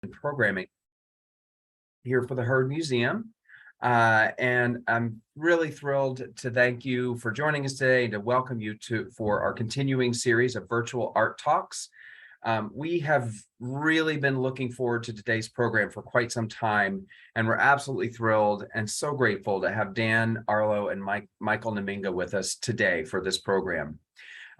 and programming here for the Heard Museum. And I'm really thrilled to thank you for joining us today and to welcome you for our continuing series of virtual art talks. We have really been looking forward to today's program for quite some time, and we're absolutely thrilled and so grateful to have Dan, Arlo, and Michael Namingha with us today for this program.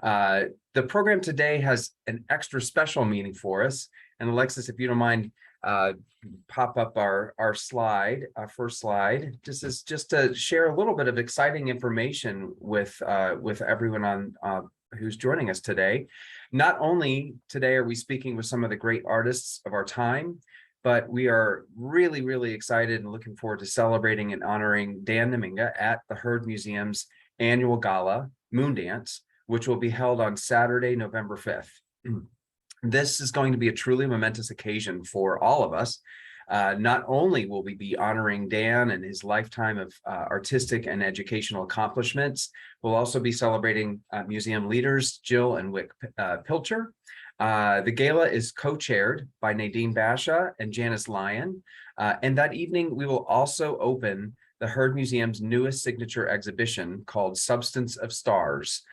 The program today has an extra special meaning for us. And Alexis, if you don't mind, pop up our slide, our first slide. This is just to share a little bit of exciting information with everyone on who's joining us today. Not only today are we speaking with some of the great artists of our time, but we are really, really excited and looking forward to celebrating and honoring Dan Namingha at the Heard Museum's annual gala, Moondance, which will be held on Saturday, November 5th. This is going to be a truly momentous occasion for all of us. Not only will we be honoring Dan and his lifetime of artistic and educational accomplishments, we'll also be celebrating museum leaders Jill and Wick Pilcher. The gala is co-chaired by Nadine Basha and Janice Lyon. And that evening, we will also open the Heard Museum's newest signature exhibition called Substance of Stars,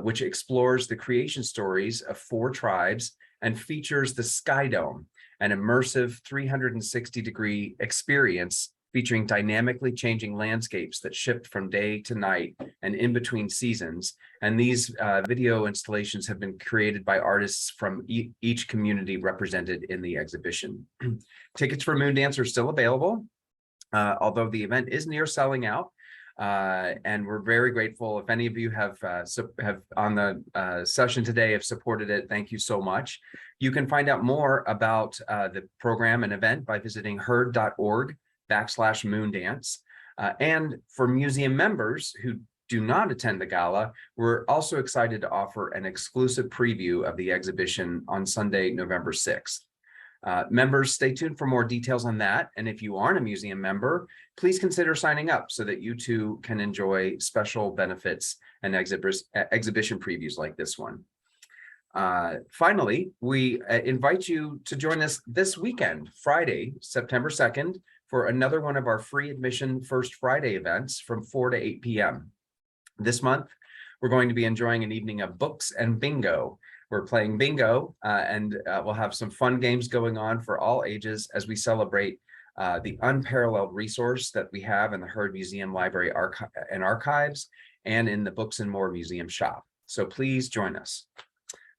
which explores the creation stories of 4 tribes and features the Sky Dome, an immersive 360-degree experience featuring dynamically changing landscapes that shift from day to night and in between seasons. And these video installations have been created by artists from each community represented in the exhibition. Tickets for Moondance are still available, although the event is near selling out. And we're very grateful. If any of you have on the session today have supported it, thank you so much. You can find out more about the program and event by visiting heard.org/Moondance. And for museum members who do not attend the gala, we're also excited to offer an exclusive preview of the exhibition on Sunday, November 6th. Members, stay tuned for more details on that. And if you aren't a museum member, please consider signing up so that you too can enjoy special benefits and exhibition previews like this one. Finally, we invite you to join us this weekend, Friday, September 2nd, for another one of our free admission First Friday events from 4 to 8 p.m. This month, we're going to be enjoying an evening of books and bingo. We're playing bingo and we'll have some fun games going on for all ages as we celebrate the unparalleled resource that we have in the Heard Museum Library and Archives and in the Books and More Museum shop. So please join us.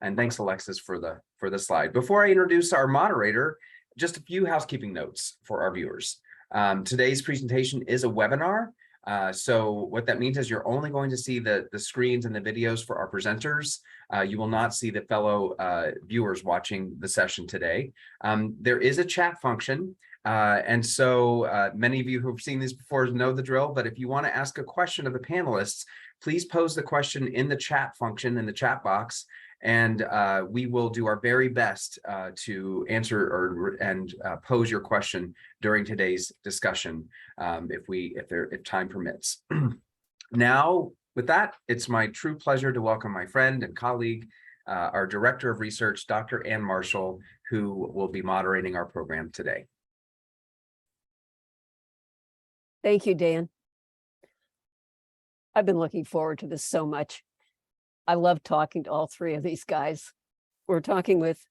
And thanks, Alexis, for the slide. Before I introduce our moderator, just a few housekeeping notes for our viewers. Today's presentation is a webinar. So what that means is you're only going to see the screens and the videos for our presenters. You will not see the fellow viewers watching the session today. There is a chat function. And so many of you who have seen this before know the drill, but if you want to ask a question of the panelists, please pose the question in the chat function, in the chat box, and we will do our very best to answer and pose your question during today's discussion if time permits. Now, with that, it's my true pleasure to welcome my friend and colleague, our Director of Research, Dr. Ann Marshall, who will be moderating our program today. Thank you, Dan. I've been looking forward to this so much. I love talking to all 3 of these guys. We're talking with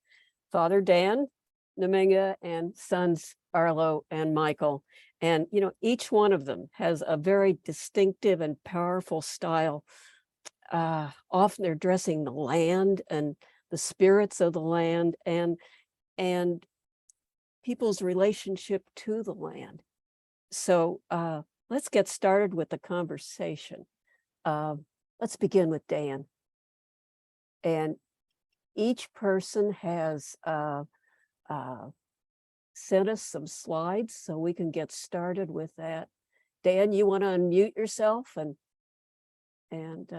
Father Dan Namingha and sons Arlo and Michael. And, you know, each one of them has a very distinctive and powerful style. Often they're dressing the land and the spirits of the land and people's relationship to the land. So let's get started with the conversation. Let's begin with Dan. And each person has sent us some slides so we can get started with that. Dan, you want to unmute yourself and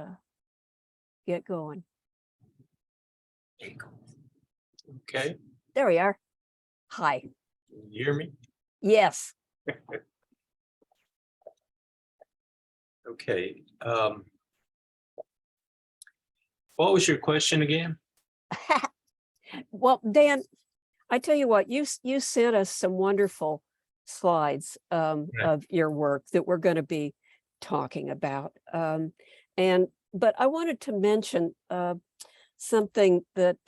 get going. Okay. There we are. Hi. Can you hear me? Yes. Okay. What was your question again? Well, Dan, I tell you what, you sent us some wonderful slides Right. of your work that we're going to be talking about. But I wanted to mention something that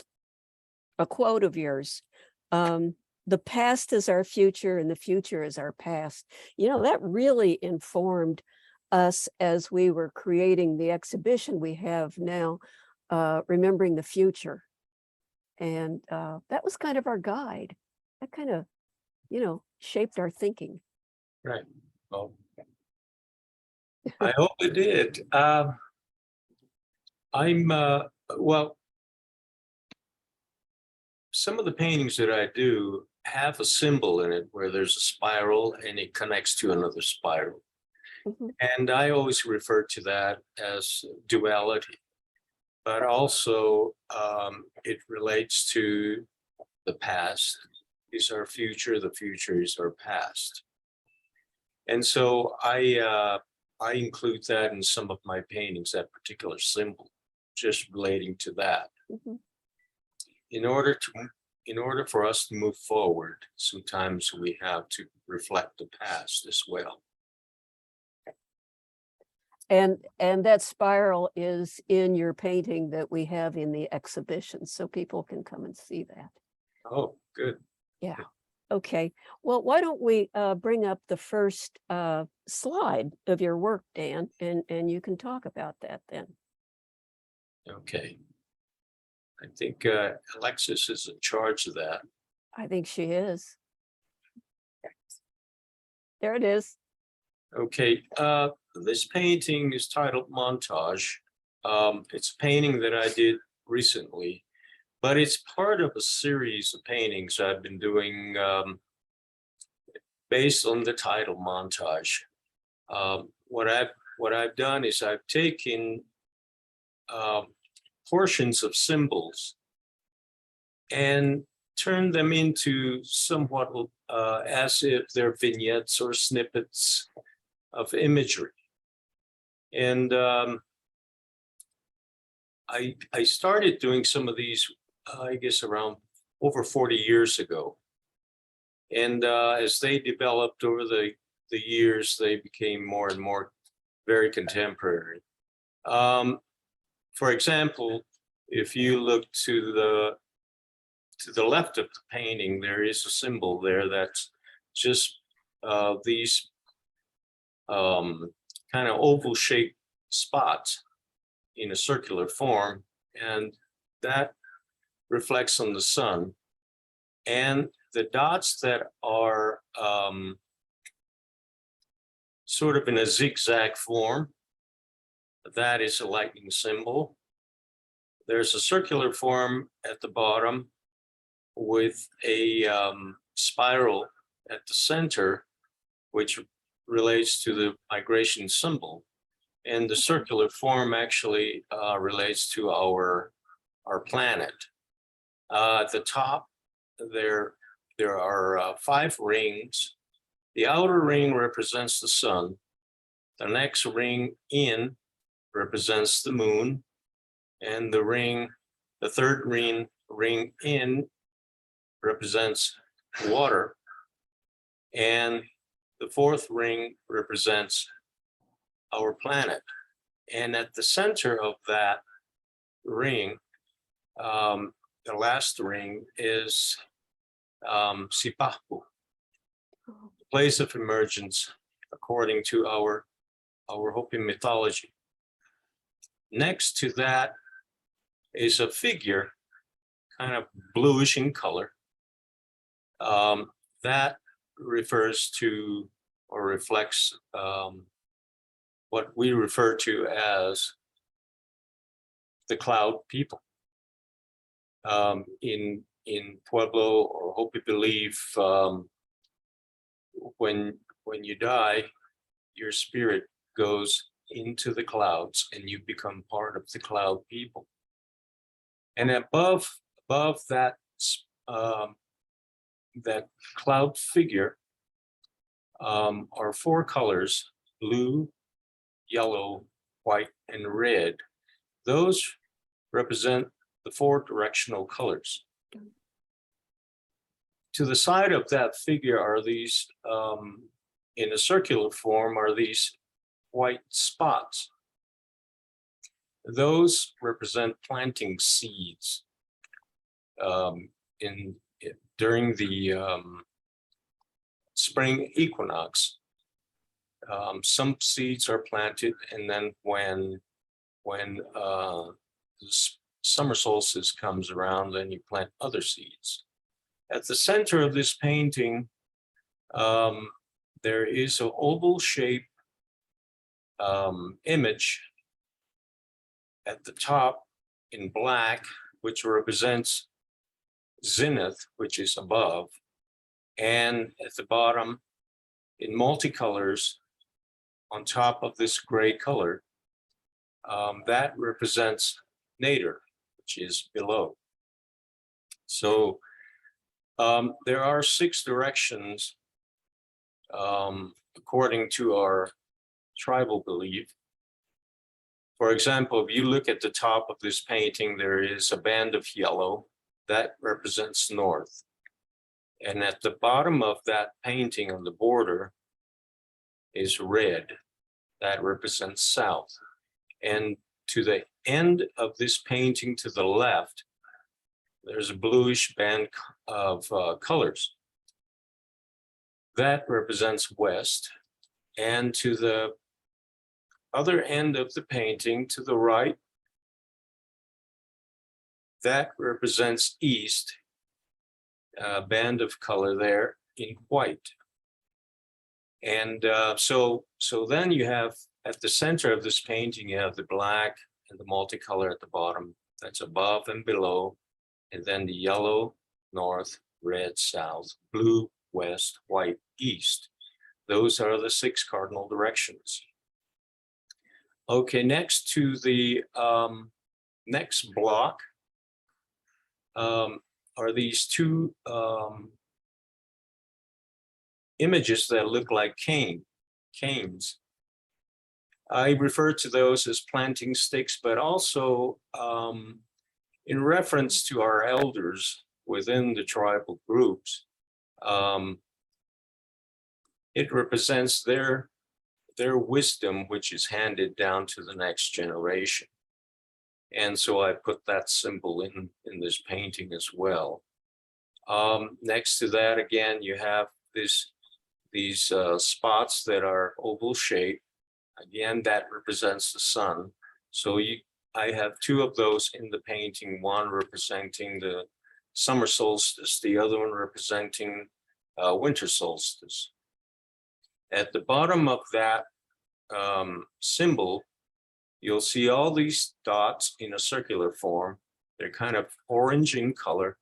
a quote of yours. The past is our future and the future is our past. You know, that really informed us as we were creating the exhibition we have now, Remembering the Future. And that was kind of our guide. That kind of, shaped our thinking. Right. Well, I hope it did. Well, some of the paintings that I do have a symbol in it where there's a spiral and it connects to another spiral. Mhm. And I always refer to that as duality. But also, it relates to the past is our future, the future is our past. And so I include that in some of my paintings, that particular symbol, just relating to that. Mhm. In order for us to move forward, sometimes we have to reflect the past as well. And that spiral is in your painting that we have in the exhibition, so people can come and see that. Oh, good. Yeah. Okay. Well, why don't we bring up the first slide of your work, Dan, and you can talk about that then. Okay. I think Alexis is in charge of that. I think she is. There it is. Okay, this painting is titled Montage. It's a painting that I did recently, but it's part of a series of paintings I've been doing based on the title Montage. What I've done is I've taken portions of symbols and turned them into somewhat as if they're vignettes or snippets of imagery. And I started doing some of these, I guess, around over 40 years ago. And as they developed over the years, they became more and more very contemporary. For example, if you look to the left of the painting, there is a symbol there that's just these kind of oval shaped spots in a circular form, and that reflects on the sun. And the dots that are sort of in a zigzag form, that is a lightning symbol. There's a circular form at the bottom with a spiral at the center, which relates to the migration symbol. And the circular form actually relates to our planet. At the top, there are 5 rings. The outer ring represents the sun. The next ring in represents the moon. And the third ring in represents water. And the fourth ring represents our planet. And at the center of that ring, the last ring is Sipahu, place of emergence, according to our Hopi mythology. Next to that is a figure, kind of bluish in color. That refers to or reflects what we refer to as the cloud people. In Pueblo or Hopi belief, when you die, your spirit goes into the clouds and you become part of the cloud people. And above that that cloud figure are 4 colors: blue, yellow, white, and red. Those represent the 4 directional colors. to the side of that figure are these, in a circular form, are these white spots. Those represent planting seeds during the spring equinox. Some seeds are planted, and then when summer solstice comes around, then you plant other seeds. At the center of this painting, there is an oval shaped image at the top in black, which represents zenith, which is above, and at the bottom in multicolors on top of this gray color, that represents nadir, which is below. So there are 6 directions according to our tribal belief. For example, if you look at the top of this painting, there is a band of yellow that represents north. And at the bottom of that painting on the border is red, that represents south. And to the end of this painting to the left, there's a bluish band of colors. That represents west. And to the other end of the painting to the right, that represents east, a band of color there in white. And so then you have at the center of this painting, you have the black and the multicolor at the bottom, that's above and below, and then the yellow, north, red, south, blue, west, white, east. Those are the 6 cardinal directions. Okay, next to the next block are these 2 images that look like canes. I refer to those as planting sticks, but also in reference to our elders within the tribal groups. It represents their wisdom, which is handed down to the next generation. And so I put that symbol in this painting as well. Next to that, again, you have these spots that are oval shaped. Again, that represents the sun. So I have 2 of those in the painting, one representing the summer solstice, the other one representing winter solstice. At the bottom of that symbol, you'll see all these dots in a circular form. They're kind of orange in color.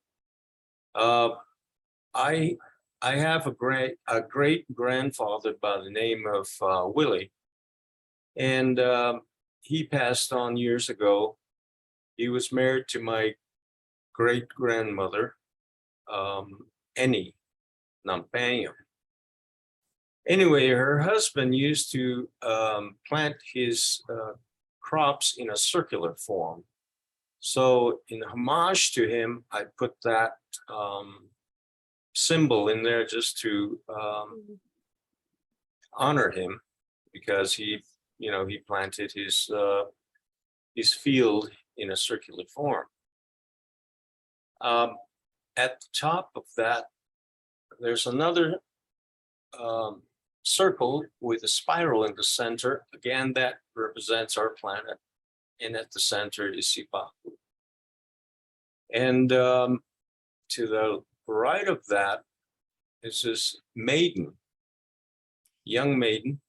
I have a great grandfather by the name of Willie, and he passed on years ago. He was married to my great grandmother, Annie Namingha. Anyway, her husband used to plant his crops in a circular form. So in homage to him, I put that symbol in there just to honor him, because he planted his field in a circular form. At the top of that, there's another circle with a spiral in the center. Again, that represents our planet. And at the center is Sipaku. And to the right of that is this maiden, young maiden,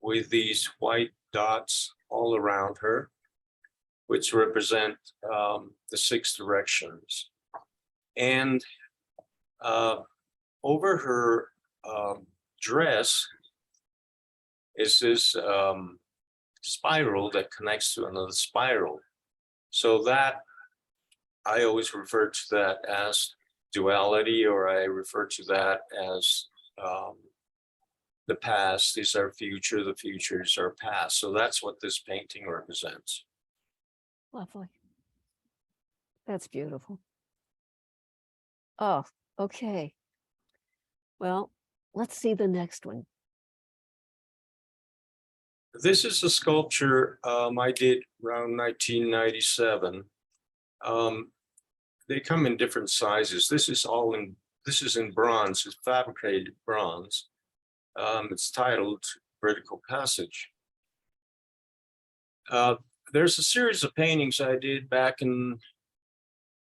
with these white dots all around her, which represent the 6 directions. And over her dress is this spiral that connects to another spiral. So that I always refer to that as duality, or I refer to that as the past is our future, the future is our past. So that's what this painting represents. Lovely. That's beautiful. Oh, Okay. Well, let's see the next one. This is a sculpture I did around 1997. They come in different sizes. This is in bronze. It's fabricated bronze. It's titled Vertical Passage. There's a series of paintings I did back in,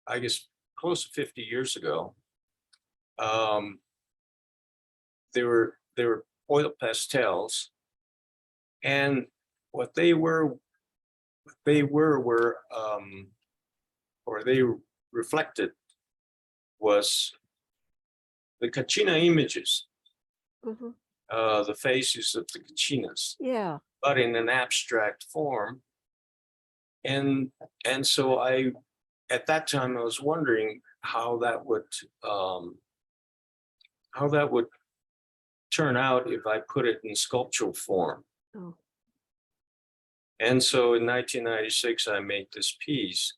I guess, close to 50 years ago. They were oil pastels, and what they were, or they reflected was the Kachina images, Mhm. the faces of the Kachinas, Yeah. but in an abstract form. And so at that time I was wondering how that would turn out if I put it in sculptural form. Oh, And so in 1996 I made this piece,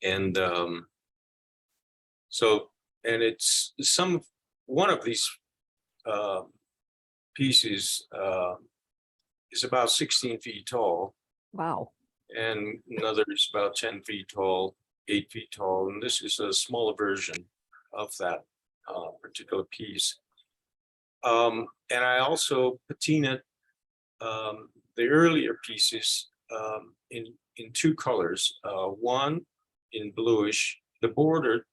and it's one of these pieces is about 16 feet tall, wow. and another is about 10 feet tall, 8 feet tall, and this is a smaller version of that particular piece. And I also patinaed the earlier pieces in two colors. One in bluish. The border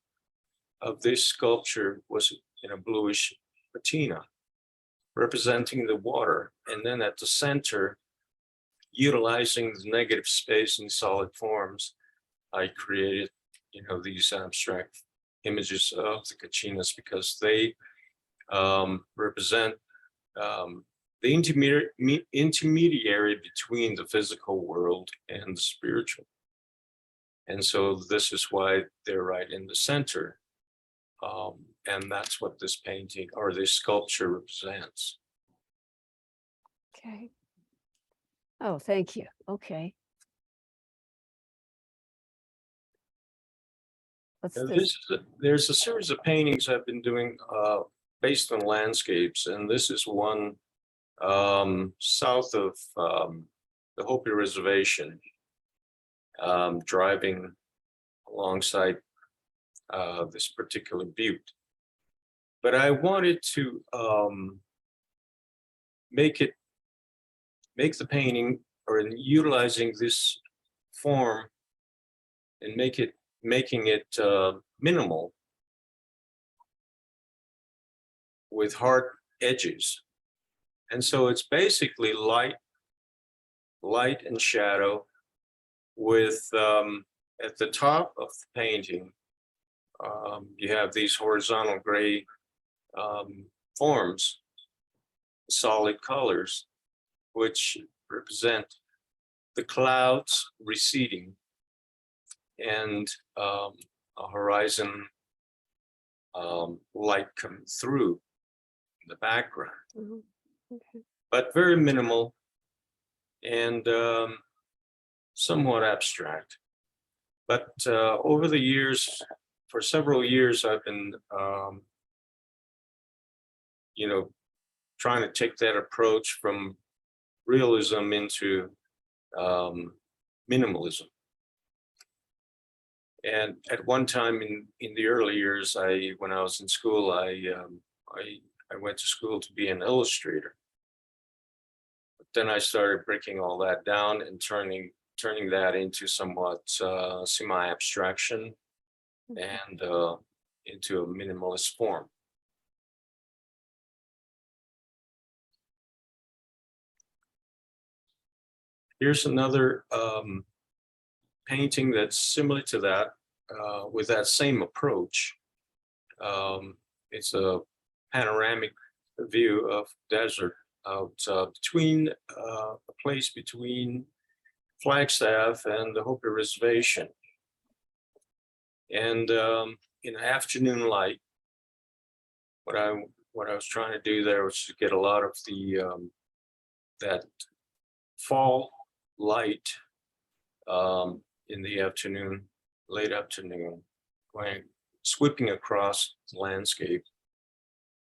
of this sculpture was in a bluish patina, representing the water, and then at the center, utilizing the negative space in solid forms, I created, these abstract images of the Kachinas because they represent the intermediary between the physical world and the spiritual. And so this is why they're right in the center. And that's what this painting or this sculpture represents. Okay. Oh, thank you. Okay. What's And this? there's a series of paintings I've been doing based on landscapes, and this is one south of the Hopi Reservation, driving alongside this particular butte. But I wanted to make the painting, or in utilizing this form, and making it minimal with hard edges. And so it's basically light and shadow with at the top of the painting, you have these horizontal gray forms, solid colors, which represent the clouds receding and a horizon light coming through the background, Mhm. Okay. but very minimal and somewhat abstract. But over the years, for several years, I've been, trying to take that approach from realism into minimalism. And at one time in the early years, when I was in school, I went to school to be an illustrator. But then I started breaking all that down and turning that into somewhat semi-abstraction and into a minimalist form. Here's another painting that's similar to that, with that same approach. It's a panoramic view of desert out between a place between Flagstaff and the Hopi Reservation. And in afternoon light, what I was trying to do there was to get a lot of the that fall light in the afternoon, late afternoon, going sweeping across the landscape.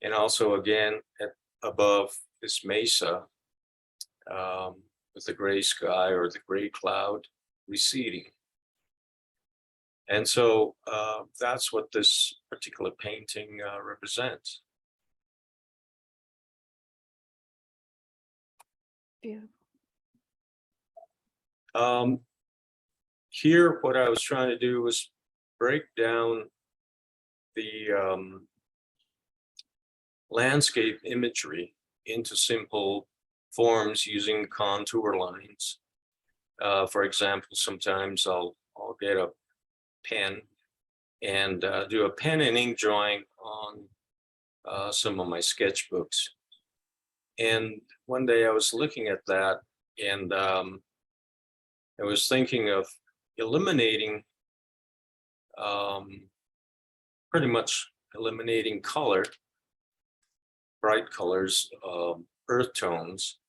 And also again, above this mesa, with the gray sky or the gray cloud receding. And so that's what this particular painting represents. Beautiful. Here, what I was trying to do was break down the landscape imagery into simple forms using contour lines. For example, sometimes I'll get a pen and do a pen and ink drawing on some of my sketchbooks. And one day I was looking at that, and I was thinking of eliminating, pretty much eliminating color, bright colors, earth tones,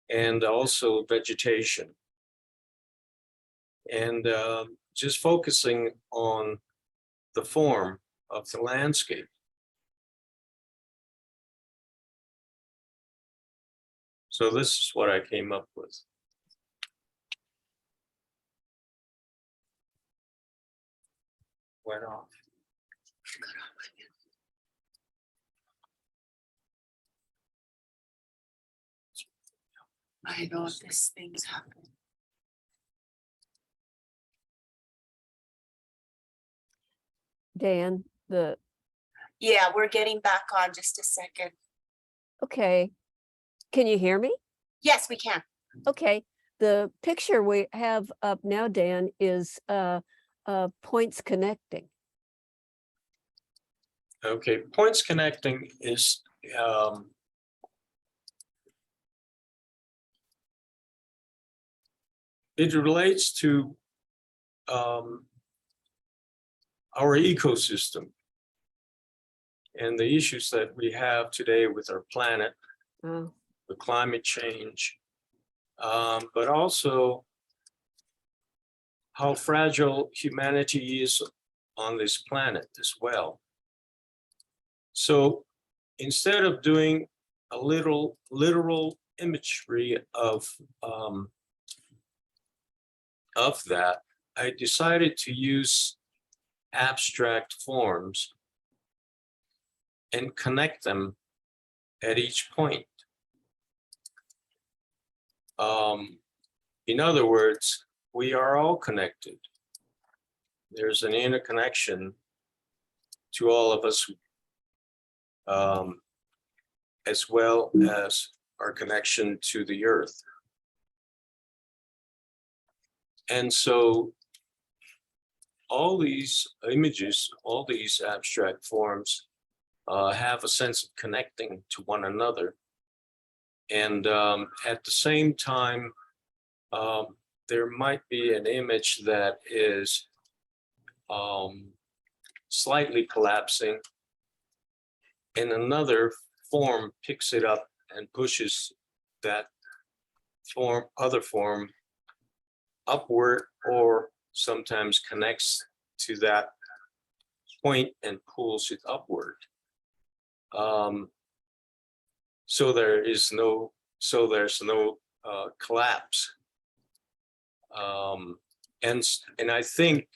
and also vegetation. And just focusing on the form of the landscape. So this is what I came up with. Went off. I know these things happen. Dan, Yeah, we're getting back on just a second. okay. Can you hear me? Yes, we can. Okay, the picture we have up now, Dan, is points connecting. Okay, points connecting is it relates to our ecosystem and the issues that we have today with our planet, Oh, the climate change, but also how fragile humanity is on this planet as well. So instead of doing a literal imagery of that, I decided to use abstract forms and connect them at each point. In other words, we are all connected. There's an interconnection to all of us, as well as our connection to the earth. And so all these images, all these abstract forms have a sense of connecting to one another. And at the same time, there might be an image that is slightly collapsing, and another form picks it up and pushes that other form upward, or sometimes connects to that point and pulls it upward. So there's no collapse. And I think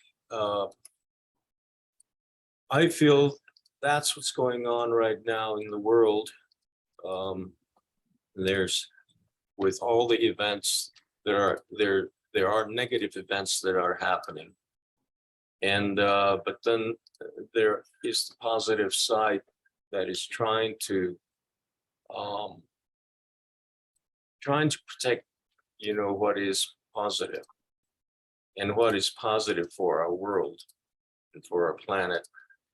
I feel that's what's going on right now in the world. There's, with all the events, there are negative events that are happening, and but then there is the positive side that is trying to protect, what is positive, and what is positive for our world and for our planet,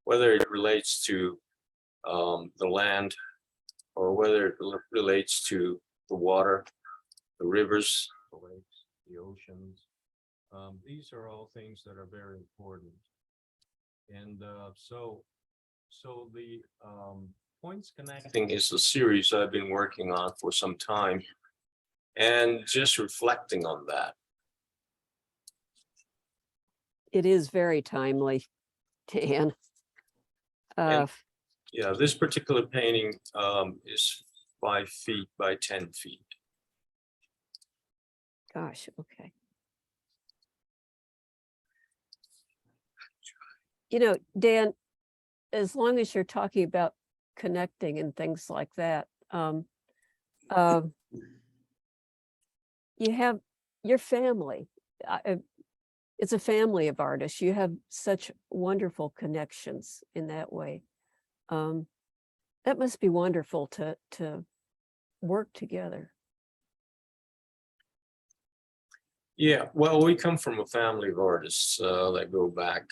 whether it relates to the land, or whether it relates to the water, the rivers, the lakes, the oceans. These are all things that are very important. And so the Points Connecting is a series I've been working on for some time, and just reflecting on that. it is very timely. Dan. And- Uh, Yeah, this particular painting is 5 feet by 10 feet. gosh, okay. You know, Dan, as long as you're talking about connecting and things like that, you have your family. It's a family of artists. You have such wonderful connections in that way. That must be wonderful to work together. Yeah, well, we come from a family of artists that go back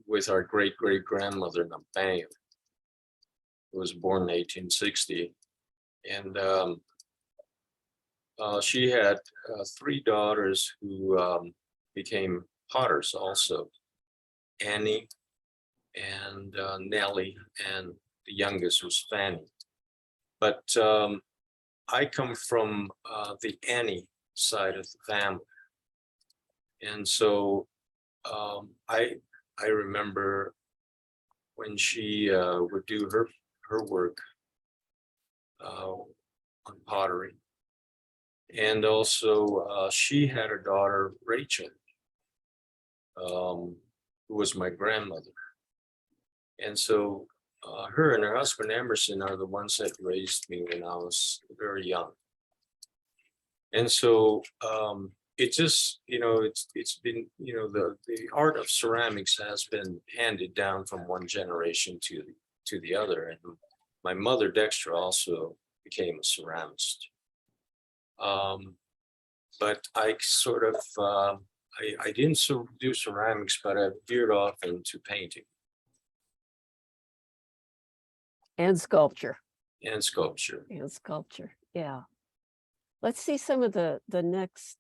with our great-great-grandmother, Namingha, who was born in 1860. And she had 3 daughters who became potters also, Annie and Nellie, and the youngest was Fanny. But I come from the Annie side of the family. And so I remember when she would do her work on pottery. And also she had a daughter, Rachel, who was my grandmother. And so her and her husband Emerson are the ones that raised me when I was very young. And so it just, it's been, the art of ceramics has been handed down from one generation to the other. And my mother, Dexter, also became a ceramist. But I sort of, I didn't do ceramics, but I veered off into painting And sculpture. and sculpture. And sculpture, yeah. Let's see some of the next,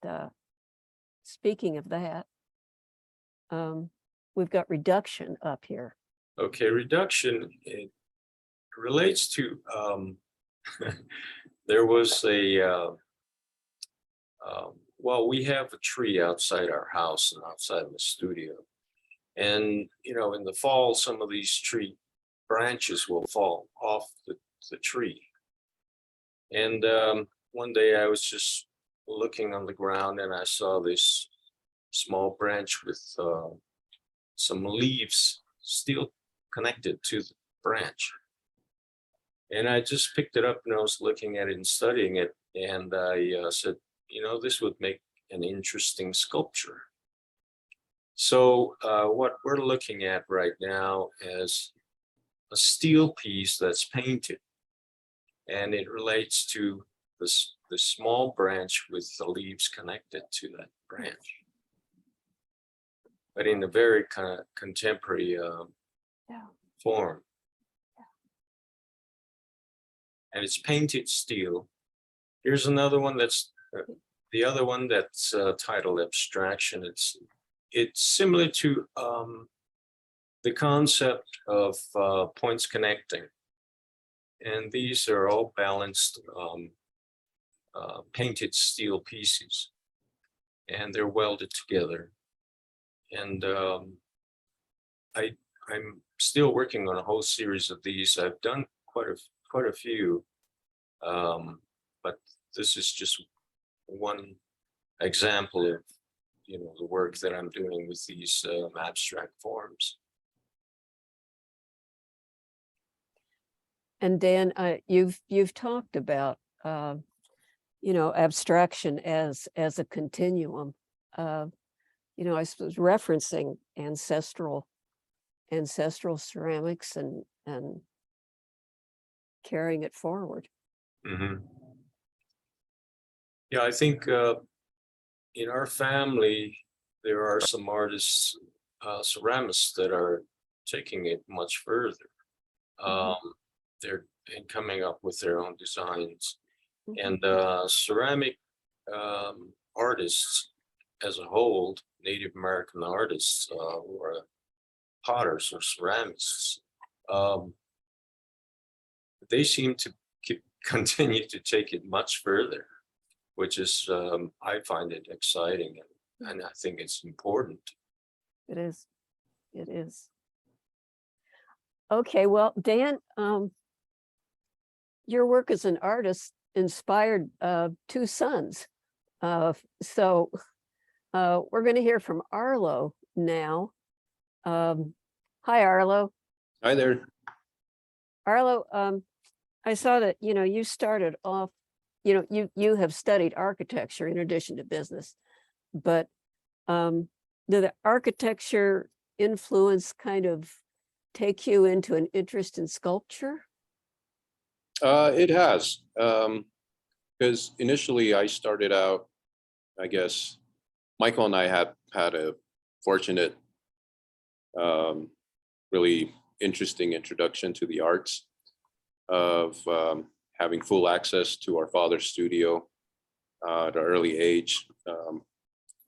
speaking of that. We've got reduction up here. Okay, reduction, it relates to, there was well, we have a tree outside our house and outside the studio. And, in the fall, some of these tree branches will fall off the tree. And one day I was just looking on the ground and I saw this small branch with some leaves still connected to the branch. And I just picked it up and I was looking at it and studying it. And I said, this would make an interesting sculpture. So what we're looking at right now is a steel piece that's painted. And it relates to the small branch with the leaves connected to that branch. But in a very kind of contemporary form. And it's painted steel. Here's another one that's the other one that's titled Abstraction. It's similar to the concept of points connecting. And these are all balanced painted steel pieces. And they're welded together. And I'm still working on a whole series of these. I've done quite a few, but this is just one example of the work that I'm doing with these abstract forms. And Dan, you've talked about abstraction as a continuum. I was referencing ancestral ceramics and carrying it forward. Mm-hmm. Yeah, I think in our family there are some artists, ceramists that are taking it much further. They're coming up with their own designs. And ceramic artists as a whole, Native American artists who are potters or ceramists, they seem to continue to take it much further, which is, I find it exciting and I think it's important. It is. It is. Okay, well, Dan, your work as an artist inspired two sons. So we're going to hear from Arlo now. Hi, Arlo. Hi there. Arlo, I saw that, you started off, you have studied architecture in addition to business, but did the architecture influence kind of take you into an interest in sculpture? It has, because initially I started out, I guess, Michael and I had a fortunate, really interesting introduction to the arts of having full access to our father's studio at an early age.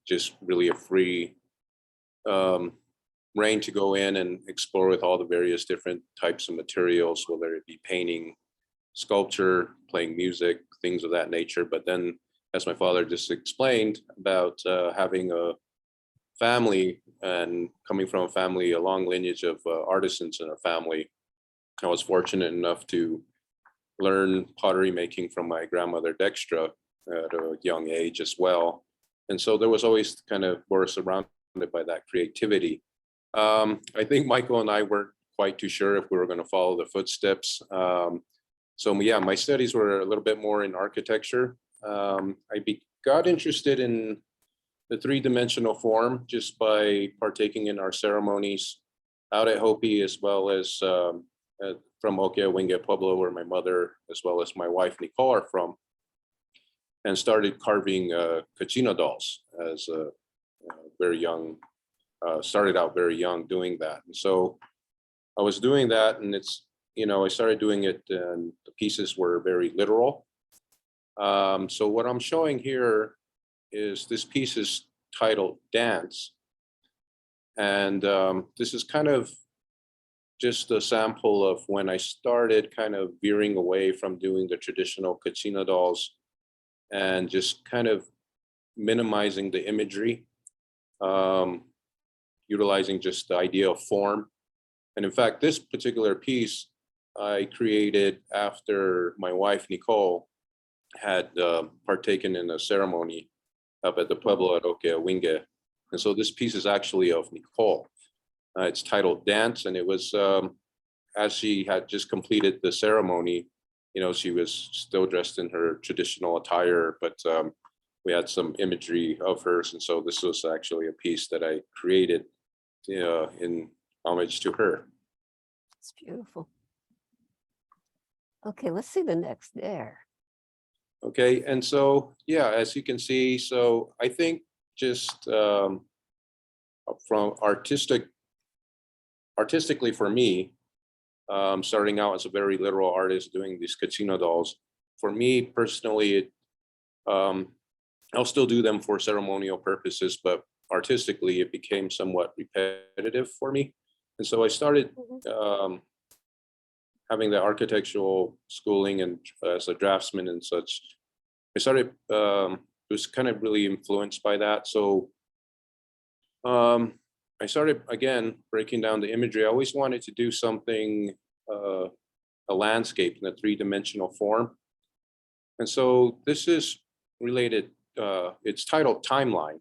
Just really a free reign to go in and explore with all the various different types of materials, whether it be painting, sculpture, playing music, things of that nature. But then, as my father just explained about having a family and coming from a family, a long lineage of artisans in our family, I was fortunate enough to learn pottery making from my grandmother Dextra at a young age as well. And so there was always kind of, we're surrounded by that creativity. I think Michael and I weren't quite too sure if we were going to follow the footsteps. So yeah, my studies were a little bit more in architecture. Got interested in the three-dimensional form just by partaking in our ceremonies out at Hopi, as well as from Okewinga Pueblo, where my mother as well as my wife Nicole are from, and started carving Kachina dolls as a very young. Started out very young doing that, and so I was doing that, and I started doing it, and the pieces were very literal. So what I'm showing here is this piece is titled Dance. And this is kind of just a sample of when I started kind of veering away from doing the traditional Kachina dolls and just kind of minimizing the imagery, utilizing just the idea of form. And in fact, this particular piece I created after my wife, Nicole, had partaken in a ceremony up at the Pueblo at Okewinga. And so this piece is actually of Nicole. It's titled Dance, and it was as she had just completed the ceremony, she was still dressed in her traditional attire, but we had some imagery of hers. And so this was actually a piece that I created in homage to her. It's beautiful. Okay, let's see the next there. Okay, and so, yeah, as you can see, so I think just from artistically for me, starting out as a very literal artist doing these Kachina dolls, for me personally, I'll still do them for ceremonial purposes, but artistically it became somewhat repetitive for me. And so I started having the architectural schooling and as a draftsman and such. I started, was kind of really influenced by that. So I started, again, breaking down the imagery. I always wanted to do something, a landscape in a three-dimensional form. And so this is related, it's titled Timeline.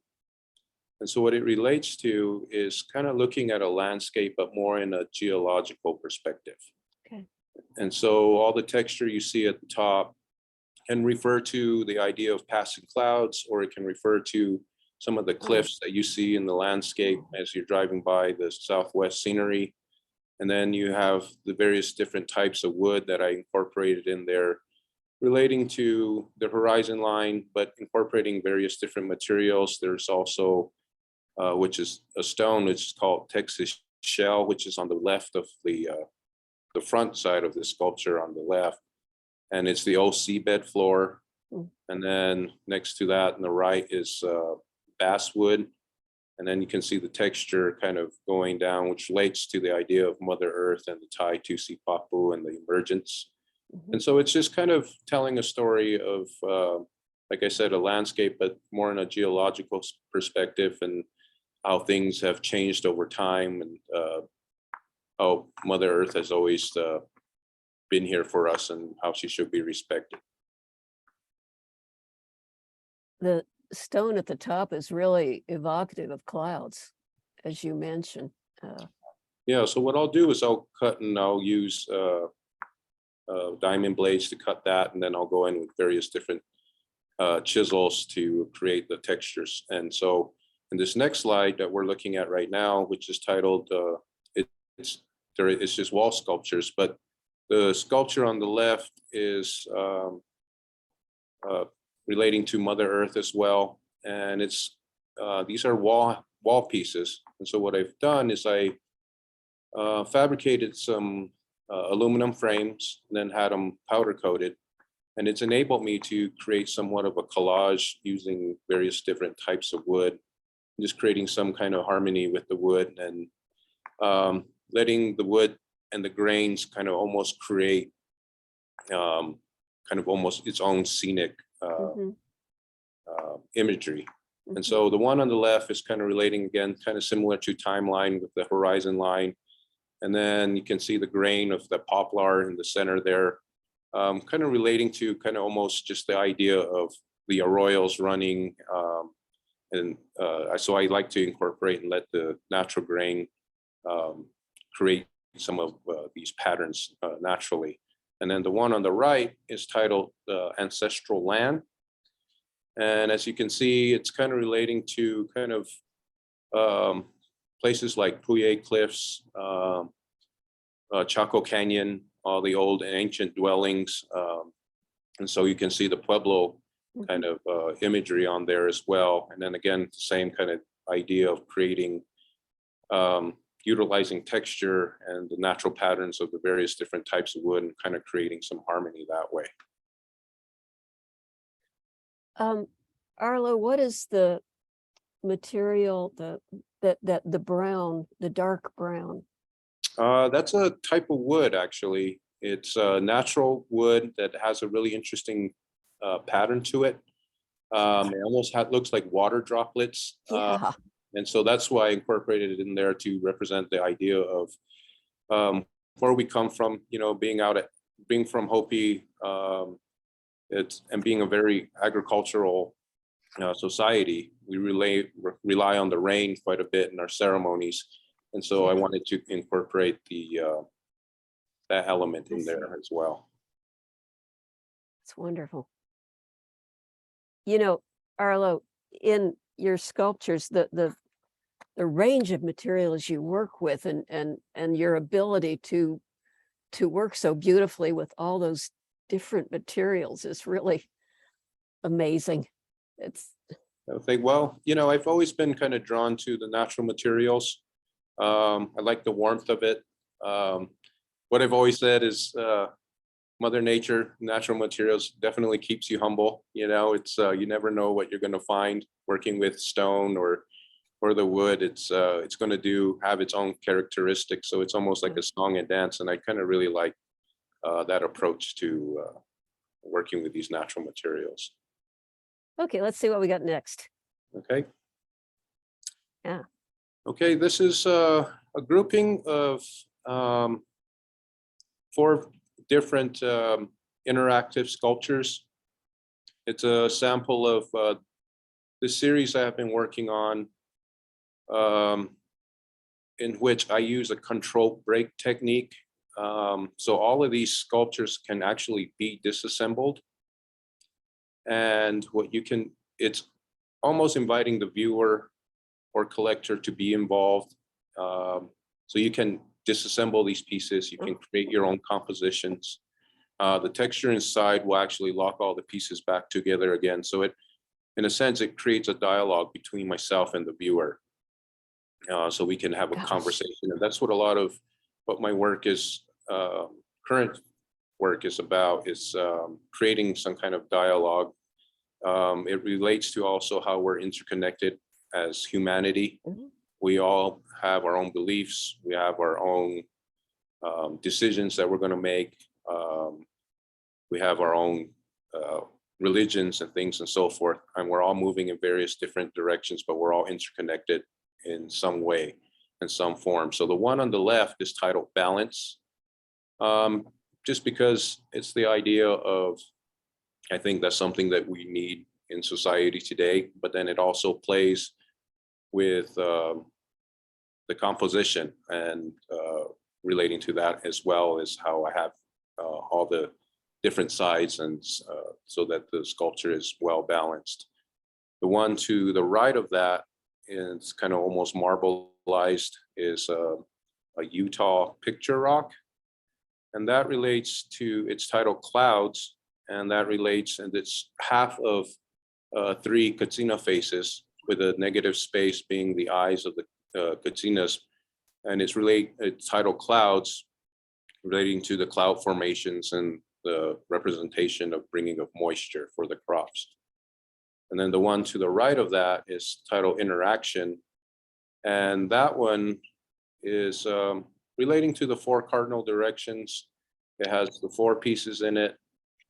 And so what it relates to is kind of looking at a landscape, but more in a geological perspective. Okay. And so all the texture you see at the top can refer to the idea of passing clouds, or it can refer to some of the cliffs that you see in the landscape as you're driving by the Southwest scenery. And then you have the various different types of wood that I incorporated in there, relating to the horizon line, but incorporating various different materials. There's also, which is a stone, which is called Texas shell, which is on the left of the front side of the sculpture on the left. And it's the old seabed floor. And then next to that on the right is basswood. And then you can see the texture kind of going down, which relates to the idea of Mother Earth and the Tai Tusi Papu and the emergence. And so it's just kind of telling a story of, like I said, a landscape, but more in a geological perspective. And how things have changed over time, and how Mother Earth has always been here for us, and how she should be respected. The stone at the top is really evocative of clouds, as you mentioned. Yeah, so what I'll do is I'll cut, and I'll use diamond blades to cut that, and then I'll go in with various different chisels to create the textures. And so in this next slide that we're looking at right now, which is titled, it's just wall sculptures, but the sculpture on the left is relating to Mother Earth as well. And it's these are wall pieces. And so what I've done is I fabricated some aluminum frames and then had them powder coated. And it's enabled me to create somewhat of a collage using various different types of wood, just creating some kind of harmony with the wood, and letting the wood and the grains kind of almost create kind of almost its own scenic Mhm, imagery. And mhm. so the one on the left is kind of relating, again, kind of similar to timeline with the horizon line. And then you can see the grain of the poplar in the center there, kind of relating to kind of almost just the idea of the arroyos running. So I like to incorporate and let the natural grain create some of these patterns naturally. And then the one on the right is titled Ancestral Land. And as you can see, it's kind of relating to kind of places like Puya Cliffs, Chaco Canyon, all the old and ancient dwellings. And so you can see the Pueblo kind of imagery on there as well. And then again, the same kind of idea of creating, utilizing texture and the natural patterns of the various different types of wood, and kind of creating some harmony that way. Arlo, what is the material, the brown, the dark brown? That's a type of wood, actually. It's a natural wood that has a really interesting pattern to it. It almost looks like water droplets. Yeah. And so that's why I incorporated it in there to represent the idea of where we come from, you know, being from Hopi, and being a very agricultural society. We rely on the rain quite a bit in our ceremonies. And so I wanted to incorporate that element in there as well. It's wonderful. You know, Arlo, in your sculptures, the range of materials you work with, and your ability to work so beautifully with all those different materials is really amazing. It's I think, well, you know, I've always been kind of drawn to the natural materials. I like the warmth of it. What I've always said is Mother Nature, natural materials definitely keeps you humble. You know, it's you never know what you're going to find working with stone or the wood. It's going to have its own characteristics. So it's almost like a song and dance. And I kind of really like that approach to working with these natural materials. okay. Let's see what we got next. Okay. Yeah. Okay, this is a grouping of 4 different interactive sculptures. It's a sample of the series I have been working on, in which I use a control break technique. So all of these sculptures can actually be disassembled. And it's almost inviting the viewer or collector to be involved. So you can disassemble these pieces, you can create your own compositions. The texture inside will actually lock all the pieces back together again. So in a sense, it creates a dialogue between myself and the viewer. So we can have a conversation. And that's what a lot of what my work is, current work is about, is creating some kind of dialogue. It relates to also how we're interconnected as humanity. We all have our own beliefs. We have our own decisions that we're going to make. We have our own religions and things and so forth. And we're all moving in various different directions, but we're all interconnected in some way, in some form. So the one on the left is titled Balance. Just because it's the idea of, I think that's something that we need in society today, but then it also plays with the composition and relating to that, as well as how I have all the different sides, and so that the sculpture is well balanced. The one to the right of that is kind of almost marbleized, is a Utah picture rock. And that relates to its title Clouds, and that relates, and it's half of 3 katsina faces, with a negative space being the eyes of the katsinas. And it's titled Clouds, relating to the cloud formations and the representation of bringing of moisture for the crops. And then the one to the right of that is titled Interaction. And that one is relating to the 4 cardinal directions. It has the 4 pieces in it,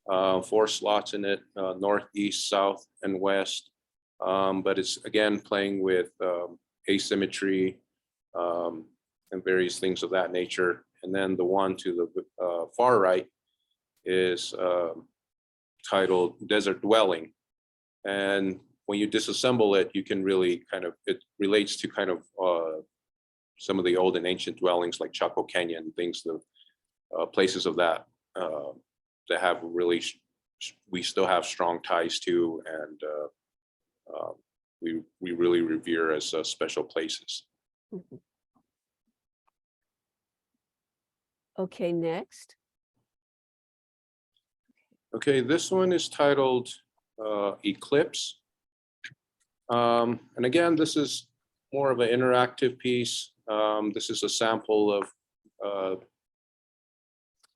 4 slots in it, north, east, south, and west. But it's again playing with asymmetry and various things of that nature. And then the one to the far right is titled Desert Dwelling. And when you disassemble it, you can really it relates to some of the old and ancient dwellings like Chaco Canyon, things, the places of that that have really, we still have strong ties to, and we really revere as special places. Mhm. Okay, next. Okay, this one is titled Eclipse. And again, this is more of an interactive piece. This is a sample of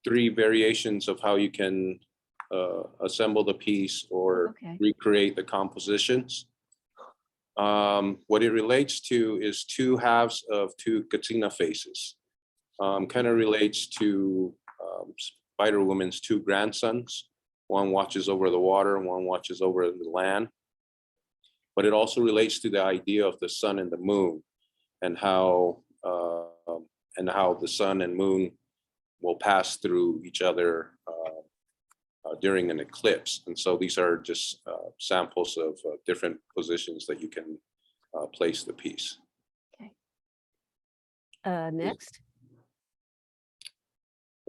3 variations of how you can assemble the piece or Okay. recreate the compositions. What it relates to is 2 halves of 2 katsina faces. Kind of relates to Spider Woman's 2 grandsons. One watches over the water and one watches over the land. But it also relates to the idea of the sun and the moon, and how the sun and moon will pass through each other during an eclipse. And so these are just samples of different positions that you can place the piece. Okay. Next.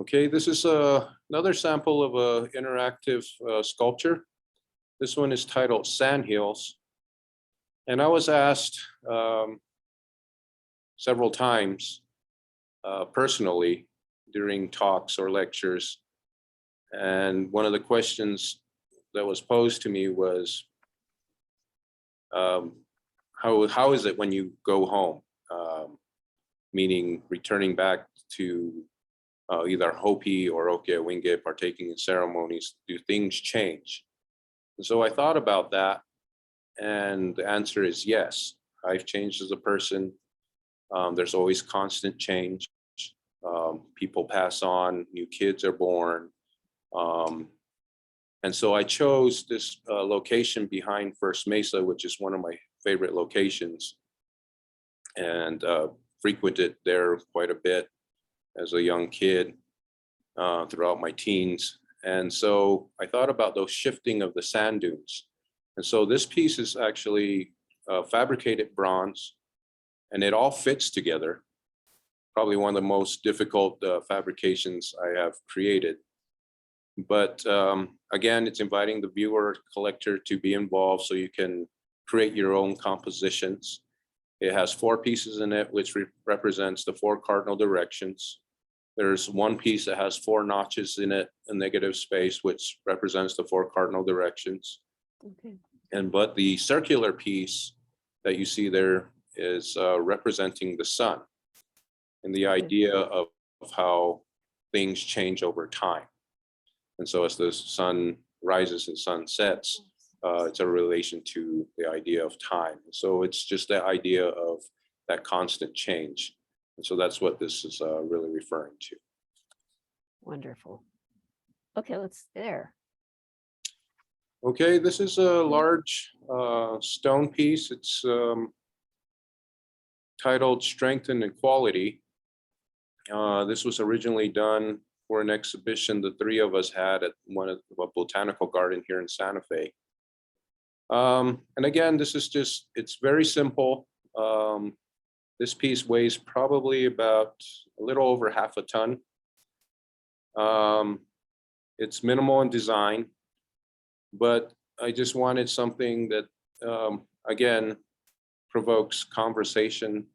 Okay, this is another sample of a interactive sculpture. This one is titled Sandhills. And I was asked several times personally during talks or lectures. And one of the questions that was posed to me was, how is it when you go home? Meaning returning back to either Hopi or Okiawinge, partaking in ceremonies, do things change? And so I thought about that, and the answer is yes. I've changed as a person. There's always constant change. People pass on, new kids are born. And so I chose this location behind First Mesa, which is one of my favorite locations, and frequented there quite a bit as a young kid throughout my teens. And so I thought about those shifting of the sand dunes. And so this piece is actually fabricated bronze, and it all fits together. Probably one of the most difficult fabrications I have created. But again, it's inviting the viewer, collector to be involved so you can create your own compositions. It has 4 pieces in it, which represents the 4 cardinal directions. There's one piece that has 4 notches in it, a negative space, which represents the 4 cardinal directions. Okay. But the circular piece that you see there is representing the sun, and the idea of how things change over time. And so as the sun rises and sun sets, it's a relation to the idea of time. So it's just the idea of that constant change. And so that's what this is really referring to. Wonderful. Okay, let's there. Okay, this is a large stone piece. It's titled Strength and Equality. This was originally done for an exhibition the three of us had at one of the botanical garden here in Santa Fe. And again, this is just, it's very simple. This piece weighs probably about a little over half a ton. It's minimal in design, but I just wanted something that, again, provokes conversation,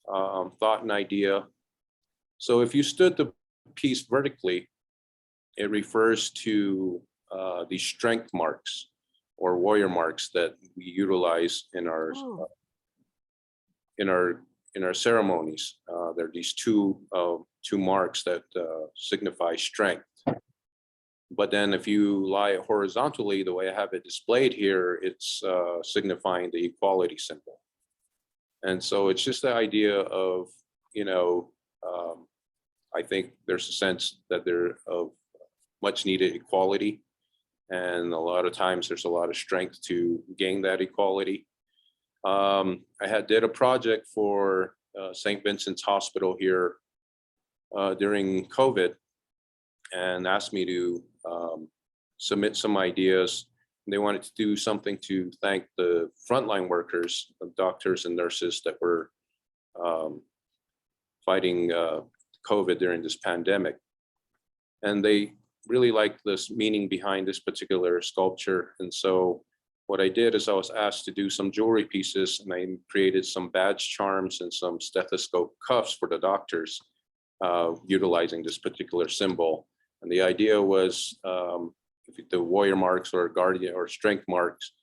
thought and idea. So if you stood the piece vertically, it refers to the strength marks or warrior marks that we utilize in our Oh. in our ceremonies. There are these two marks that signify strength. But then if you lie it horizontally, the way I have it displayed here, it's signifying the equality symbol. And so it's just the idea of, I think there's a sense that there of much needed equality. And a lot of times there's a lot of strength to gain that equality. I did a project for St. Vincent's Hospital here during COVID and asked me to submit some ideas. They wanted to do something to thank the frontline workers, the doctors and nurses that were fighting COVID during this pandemic. And they really liked this meaning behind this particular sculpture. And so what I did is I was asked to do some jewelry pieces, and I created some badge charms and some stethoscope cuffs for the doctors utilizing this particular symbol. And the idea was if the warrior marks or guardian or strength marks,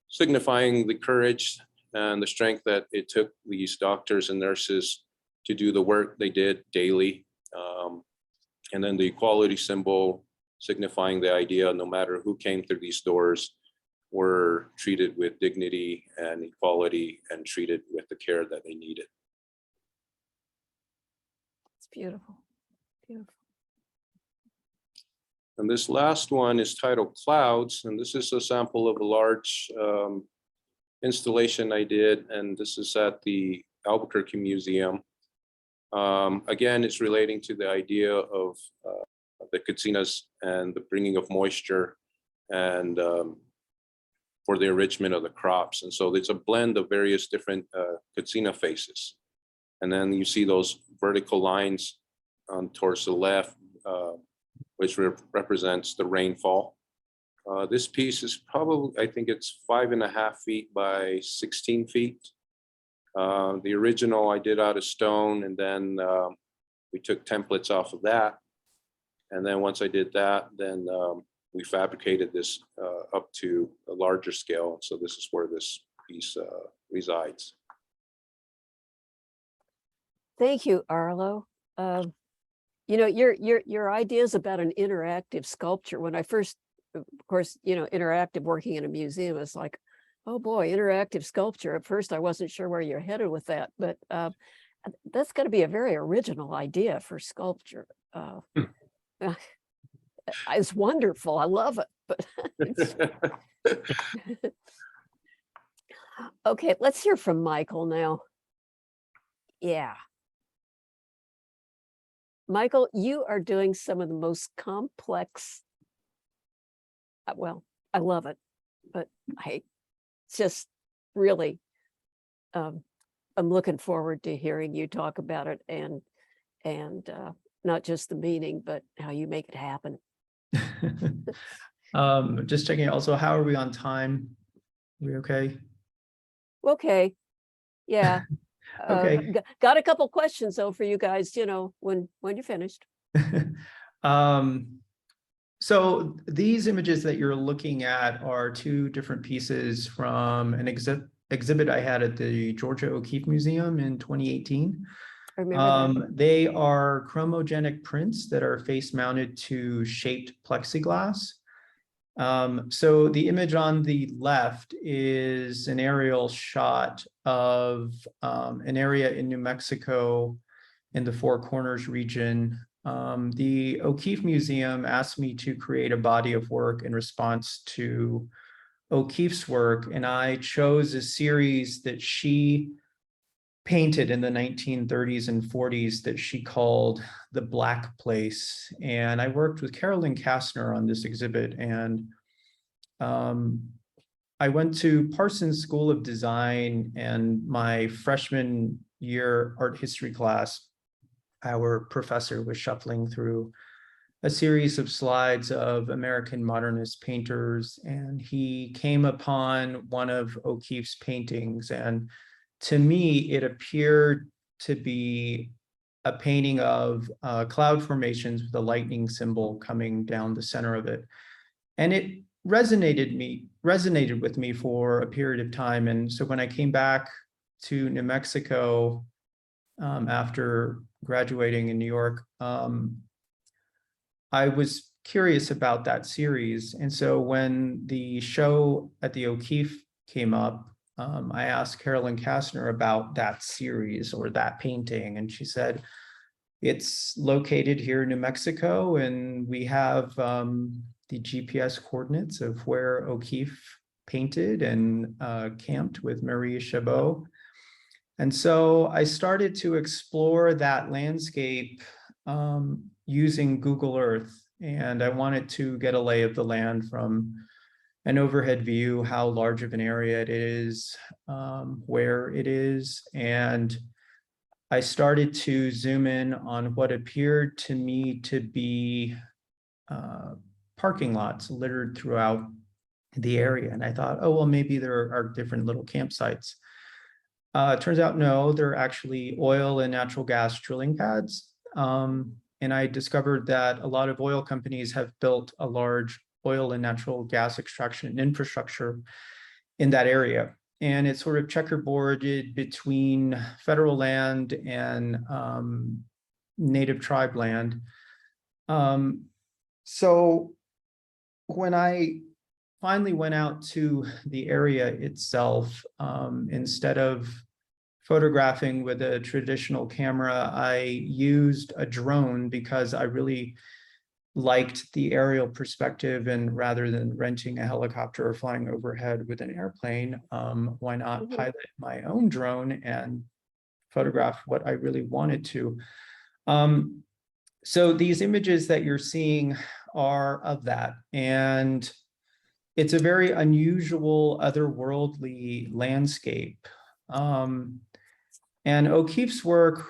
signifying the courage and the strength that it took these doctors and nurses to do the work they did daily. And then the equality symbol signifying the idea no matter who came through these doors were treated with dignity and equality and treated with the care that they needed. It's beautiful. Beautiful. And this last one is titled Clouds. And this is a sample of a large installation I did. And this is at the Albuquerque Museum. Again, it's relating to the idea of the katsinas and the bringing of moisture and for the enrichment of the crops. And so there's a blend of various different katsina faces. And then you see those vertical lines towards the left, which represents the rainfall. This piece is probably, I think it's 5.5 feet by 16 feet. The original I did out of stone, and then we took templates off of that. And then once I did that, then we fabricated this up to a larger scale. So this is where this piece resides. Thank you, Arlo. Your ideas about an interactive sculpture. When I first, of course, interactive working in a museum is like, oh boy, interactive sculpture. At first, I wasn't sure where you're headed with that, but that's going to be a very original idea for sculpture. It's wonderful. I love it. But okay, let's hear from Michael now. Yeah. Michael, you are doing some of the most complex, well, I love it, but it's just really, I'm looking forward to hearing you talk about it and not just the meaning, but how you make it happen. Just checking also, how are we on time? We okay? Okay. Yeah. Okay. Got a couple questions though for you guys, when you're finished. So these images that you're looking at are two different pieces from an exhibit I had at the Georgia O'Keeffe Museum in 2018. I remember that. They are chromogenic prints that are face mounted to shaped plexiglass. So the image on the left is an aerial shot of an area in New Mexico in the Four Corners region. The O'Keeffe Museum asked me to create a body of work in response to O'Keeffe's work, and I chose a series that she painted in the 1930s and 40s that she called the Black Place. And I worked with Carolyn Kastner on this exhibit, and I went to Parsons School of Design, and my freshman year art history class, our professor was shuffling through a series of slides of American modernist painters, and he came upon one of O'Keeffe's paintings. And to me, it appeared to be a painting of cloud formations with a lightning symbol coming down the center of it. And it resonated with me for a period of time. And so when I came back to New Mexico after graduating in New York, I was curious about that series. And so when the show at the O'Keeffe came up, I asked Carolyn Kastner about that series or that painting. And she said, it's located here in New Mexico, and we have the GPS coordinates of where O'Keeffe painted and camped with Marie Chabot. And so I started to explore that landscape using Google Earth. And I wanted to get a lay of the land from an overhead view, how large of an area it is, where it is. And I started to zoom in on what appeared to me to be parking lots littered throughout the area. And I thought, oh, well, maybe there are different little campsites. It turns out, no, they're actually oil and natural gas drilling pads. And I discovered that a lot of oil companies have built a large oil and natural gas extraction infrastructure in that area. And it's sort of checkerboarded between federal land and native tribe land. So when I finally went out to the area itself, instead of photographing with a traditional camera, I used a drone because I really liked the aerial perspective, and rather than renting a helicopter or flying overhead with an airplane, why not pilot my own drone and photograph what I really wanted to. So these images that you're seeing are of that, and it's a very unusual, otherworldly landscape. And O'Keeffe's work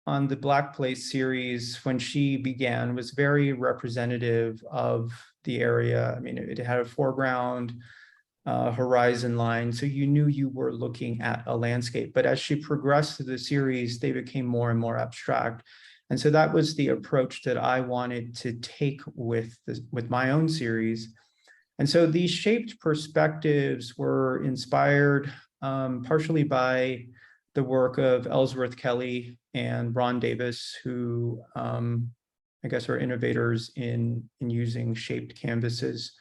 on the Black Place series, when she began, was very representative of the area. I mean, it had a foreground horizon line, so you knew you were looking at a landscape. But as she progressed through the series, they became more and more abstract. And so that was the approach that I wanted to take with my own series. And so these shaped perspectives were inspired partially by the work of Ellsworth Kelly and Ron Davis, who I guess are innovators in using shaped canvases.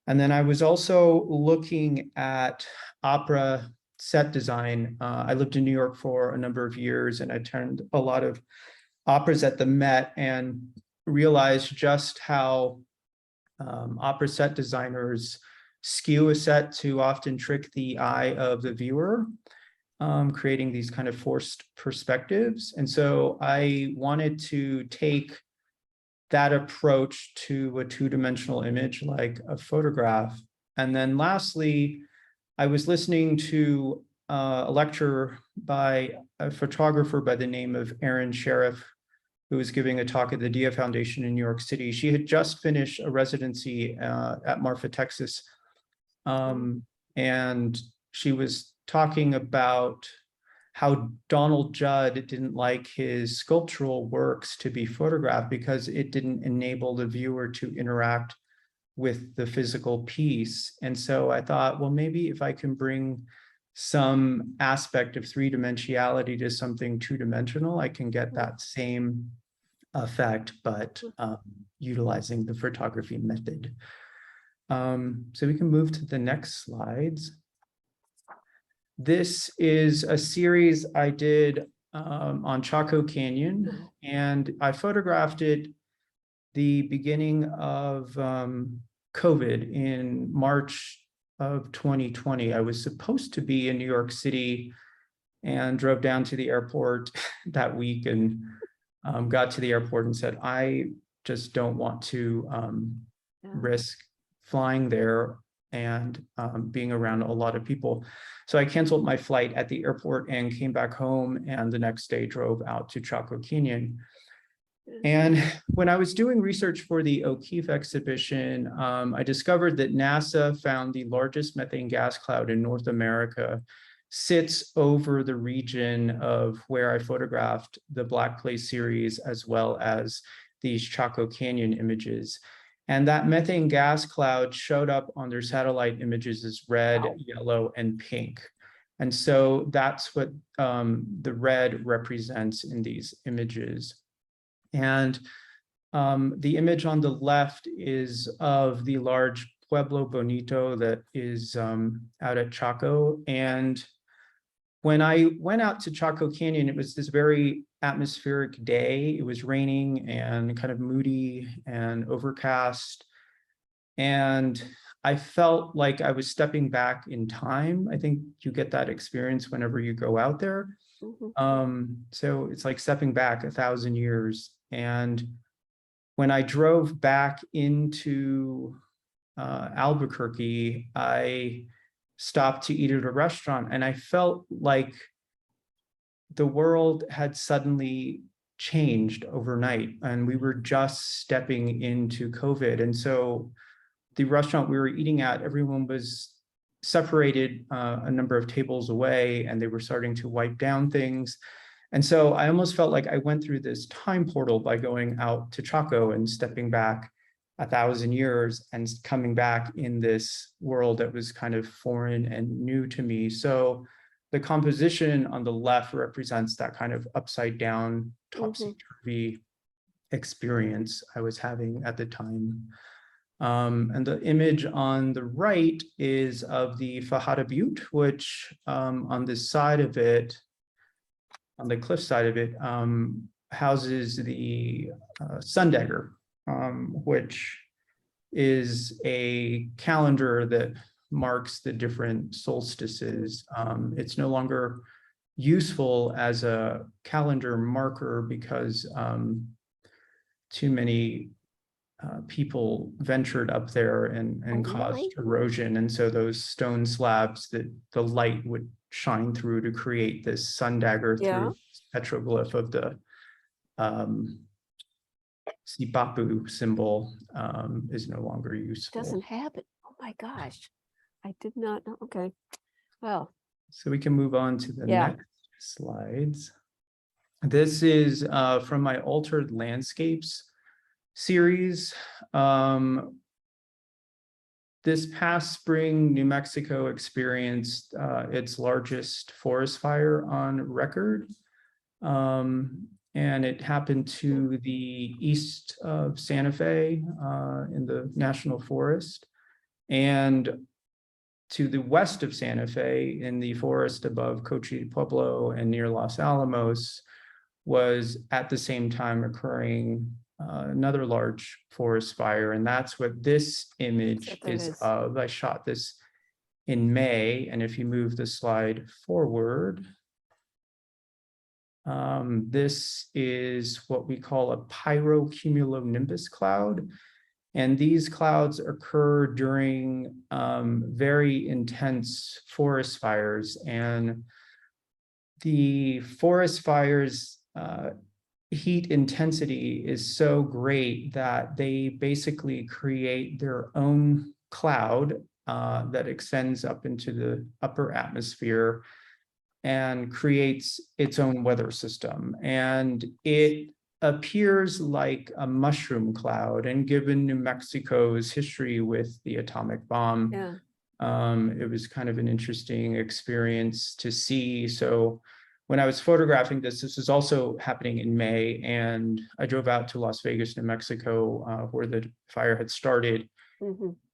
And then I was also looking at opera set design. I lived in New York for a number of years, and I attended a lot of operas at the Met and realized just how opera set designers skew a set to often trick the eye of the viewer, creating these kind of forced perspectives. And so I wanted to take that approach to a two-dimensional image like a photograph. And then lastly, I was listening to a lecture by a photographer by the name of Erin Sheriff, who was giving a talk at the Dia Foundation in New York City. She had just finished a residency at Marfa, Texas. And she was talking about how Donald Judd didn't like his sculptural works to be photographed because it didn't enable the viewer to interact with the physical piece. And so I thought, well, maybe if I can bring some aspect of three-dimensionality to something two-dimensional, I can get that same effect, but utilizing the photography method. So we can move to the next slides. This is a series I did on Chaco Canyon, and I photographed it the beginning of COVID in March of 2020. I was supposed to be in New York City and drove down to the airport that week and got to the airport and said, I just don't want to Yeah. risk flying there and being around a lot of people. So I canceled my flight at the airport and came back home, and the next day drove out to Chaco Canyon. And when I was doing research for the O'Keeffe exhibition, I discovered that NASA found the largest methane gas cloud in North America sits over the region of where I photographed the Black Clay series, as well as these Chaco Canyon images. And that methane gas cloud showed up on their satellite images as red, yellow, and pink. And so that's what the red represents in these images. And the image on the left is of the large Pueblo Bonito that is out at Chaco. And when I went out to Chaco Canyon, it was this very atmospheric day. It was raining and kind of moody and overcast. And I felt like I was stepping back in time. I think you get that experience whenever you go out there. So it's like stepping back 1,000 years. And when I drove back into Albuquerque, I stopped to eat at a restaurant, and I felt like the world had suddenly changed overnight, and we were just stepping into COVID. And so the restaurant we were eating at, everyone was separated a number of tables away, and they were starting to wipe down things. And so I almost felt like I went through this time portal by going out to Chaco and stepping back 1,000 years and coming back in this world that was kind of foreign and new to me. So the composition on the left represents that kind of upside down, topsy-turvy experience I was having at the time. And the image on the right is of the Fajada Butte, which on this side of it, on the cliff side of it, houses the Sundagger, which is a calendar that marks the different solstices. It's no longer useful as a calendar marker because too many people ventured up there and caused erosion. And so those stone slabs that the light would shine through to create this Sundagger through this petroglyph of the Sipapu symbol is no longer useful. Doesn't happen. Oh my gosh. I did not know. Okay. Well. So we can move on to the next slides. This is from my Altered Landscapes series. This past spring, New Mexico experienced its largest forest fire on record. And it happened to the east of Santa Fe in the National Forest, and to the west of Santa Fe in the forest above Coche Pueblo and near Los Alamos was at the same time occurring another large forest fire. And that's what this image is of. I shot this in May. And if you move the slide forward, this is what we call a pyrocumulonimbus cloud. And these clouds occur during very intense forest fires. And the forest fires heat intensity is so great that they basically create their own cloud that extends up into the upper atmosphere and creates its own weather system. And it appears like a mushroom cloud. And given New Mexico's history with the atomic bomb, it was kind of an interesting experience to see. So when I was photographing this, this was also happening in May, and I drove out to Las Vegas, New Mexico, where the fire had started,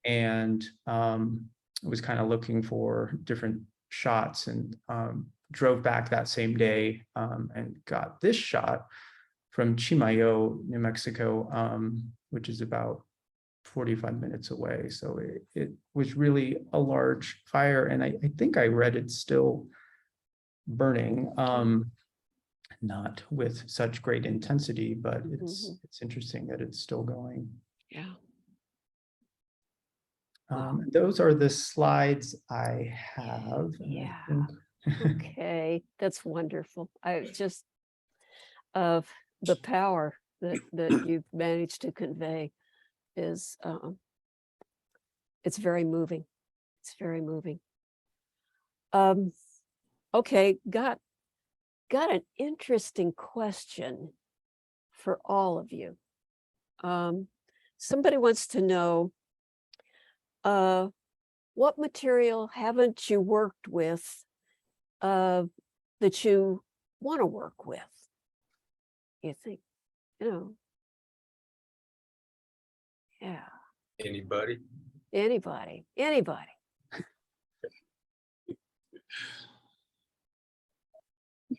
and was kind of looking for different shots, and drove back that same day and got this shot from Chimayo, New Mexico, which is about 45 minutes away. So it was really a large fire, and I think I read it's still burning. Not with such great intensity, but it's interesting that it's still going. Yeah. Wow. Those are the slides I have. And I Yeah. think- Okay, that's wonderful. I just of the power that you've managed to convey is it's very moving. It's very moving. Okay, got an interesting question for all of you. Somebody wants to know what material haven't you worked with that you want to work with? You think, yeah, Anybody? anybody.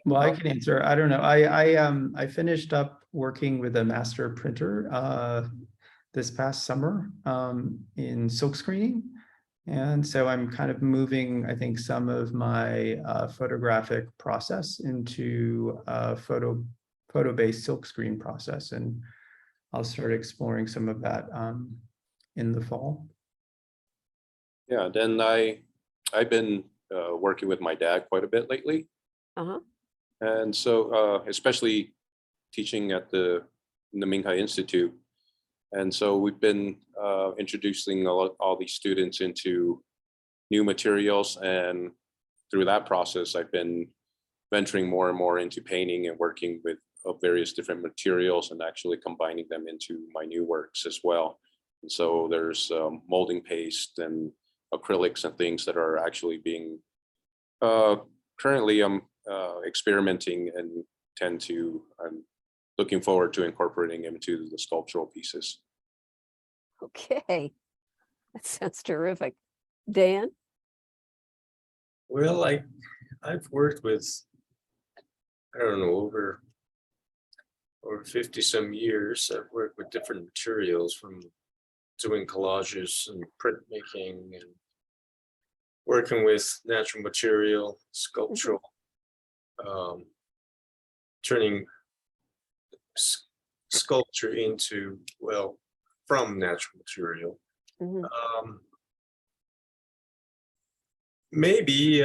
Well, I can answer. I don't know. I finished up working with a master printer this past summer in silk screening. And so I'm kind of moving, I think, some of my photographic process into a photo-based silk screen process. And I'll start exploring some of that in the fall. Yeah, then I've been working with my dad quite a bit lately. Uh-huh. And so especially teaching at the Namingha Institute. And so we've been introducing all these students into new materials. And through that process, I've been venturing more and more into painting and working with various different materials and actually combining them into my new works as well. And so there's molding paste and acrylics and things that are actually being currently experimenting and I'm looking forward to incorporating them into the sculptural pieces. Okay, that sounds terrific. Dan? Well, I've worked with, I don't know, over 50 some years. I've worked with different materials, from doing collages and printmaking and working with natural material, sculptural, turning sculpture into, well, from natural material. Mhm. Maybe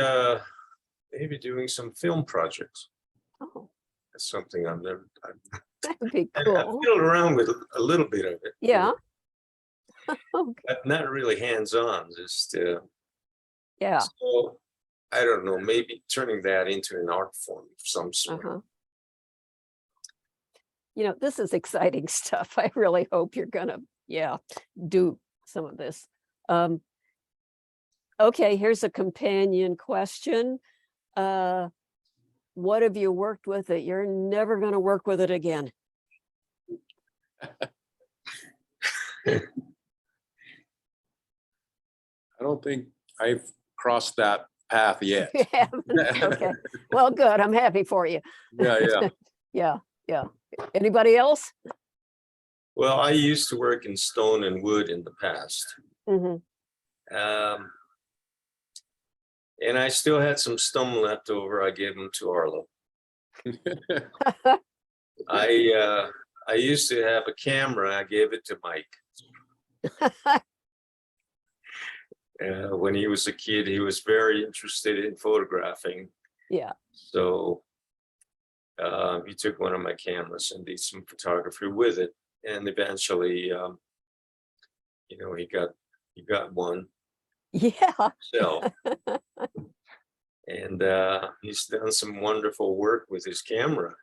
doing some film projects. Oh, That's something I've that'd be I've cool. fiddled around with a little bit of it. Yeah. Okay. But not really hands-on, just Yeah. so I don't know, maybe turning that into an art form of some sort. Uh-huh. This is exciting stuff. I really hope you're gonna, do some of this. Okay, here's a companion question. What have you worked with that you're never gonna work with it again? I don't think I've crossed that path yet. You haven't? Okay, well, good. I'm happy for you. Yeah. Yeah. Anybody else? Well, I used to work in stone and wood in the past. Mhm. And I still had some stone left over. I gave them to Arlo. I used to have a camera. I gave it to Mike. When he was a kid, he was very interested in photographing. Yeah. So he took one of my cameras and did some photography with it. And eventually, he got one Yeah. himself. And he's done some wonderful work with his camera,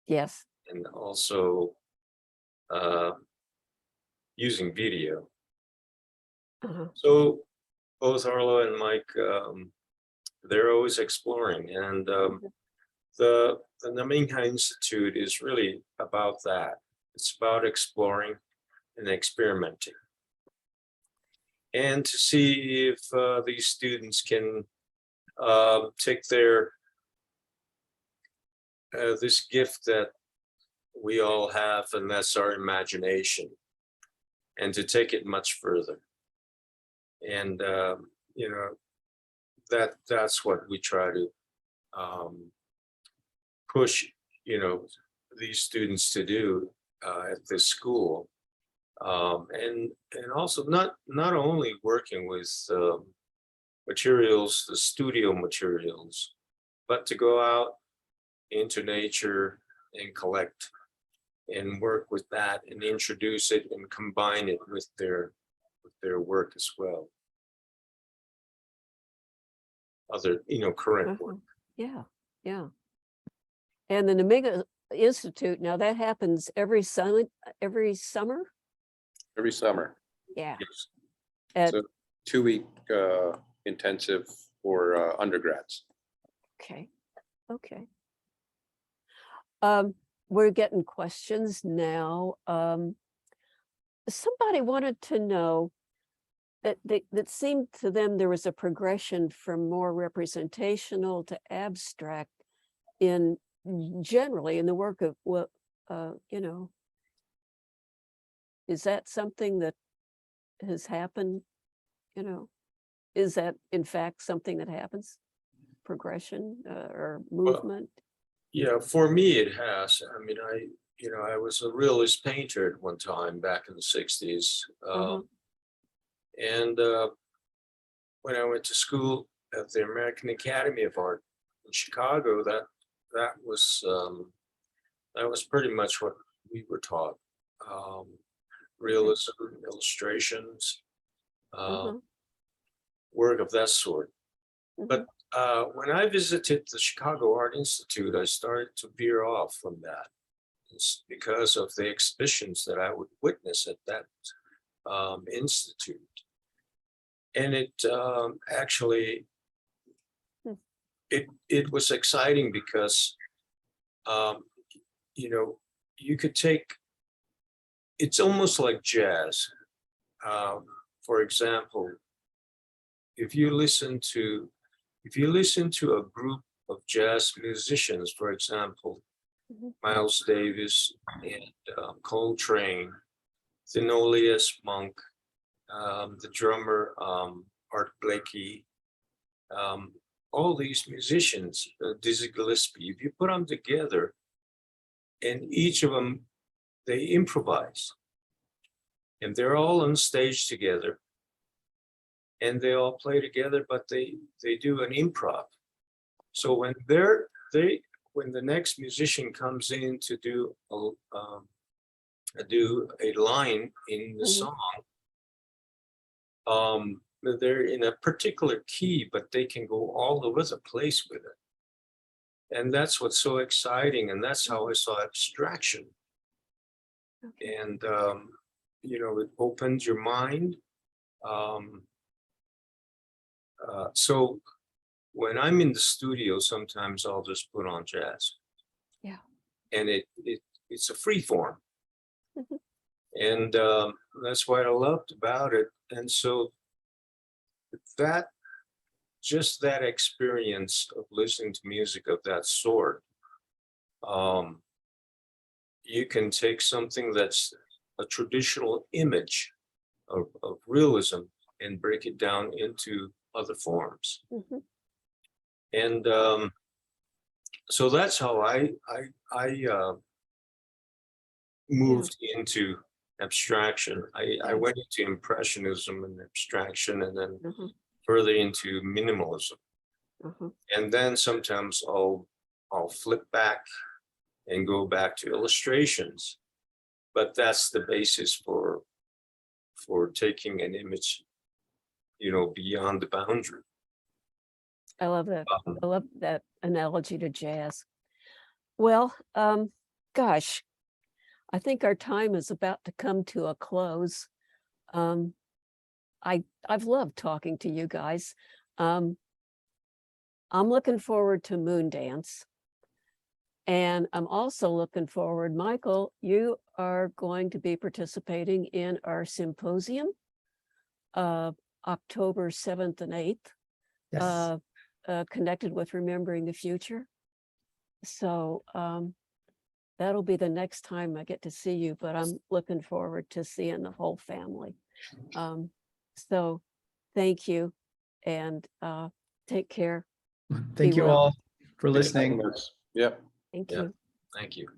Yes. and also using video. Uh-huh. So both Arlo and Mike, they're always exploring, and the Namingha Institute is really about that. It's about exploring and experimenting, and to see if these students can take their this gift that we all have, and that's our imagination, and to take it much further. And that's what we try to push, these students to do at this school. And also not only working with materials, the studio materials, but to go out into nature and collect and work with that and introduce it and combine it with their work as well. Other, current work. Yeah, yeah. And the Namingha Institute, now that happens every summer? Every summer. Yeah. Yes. At, So 2-week intensive for undergrads. okay, okay. We're getting questions now. Somebody wanted to know that seemed to them there was a progression from more representational to abstract in generally in the work of what, is that something that has happened? Is that in fact something that happens? Progression or movement? Yeah, for me, it has. I mean, I was a realist painter at one time back in the 60s. And when I went to school at the American Academy of Art in Chicago, that was pretty much what we were taught. Realism, illustrations, work of that sort. But when I visited the Chicago Art Institute, I started to veer off from that. It's because of the exhibitions that I would witness at that institute. And it actually, it was exciting because, you could take, it's almost like jazz. For example, if you listen to a group of jazz musicians, for example, Miles Davis and Coltrane, Thelonious Monk, the drummer Art Blakey, all these musicians, Dizzy Gillespie, if you put them together, and each of them, they improvise, and they're all on stage together, and they all play together, but they do an improv. So when when the next musician comes in to do a line in the song, they're in a particular key, but they can go all over the place with it. And that's what's so exciting. And that's how I saw abstraction. And, it opens your mind. So when I'm in the studio, sometimes I'll just put on jazz. Yeah. And it's a free form. And that's what I loved about it. And so just that experience of listening to music of that sort, you can take something that's a traditional image of realism and break it down into other forms. And so that's how I moved into abstraction. I went into impressionism and abstraction, and then further into minimalism. And then sometimes I'll flip back and go back to illustrations, but that's the basis for taking an image, beyond the boundary. I love that. I love that analogy to jazz. Well, gosh, I think our time is about to come to a close. I've loved talking to you guys. I'm looking forward to Moon Dance. And I'm also looking forward, Michael, you are going to be participating in our symposium, October 7th and 8th. Yes. Connected with Remembering the Future. So that'll be the next time I get to see you, but I'm looking forward to seeing the whole family. So thank you, and take care. Thank Be you well. all. for listening. Yep. Thank Yeah. you. Thank you.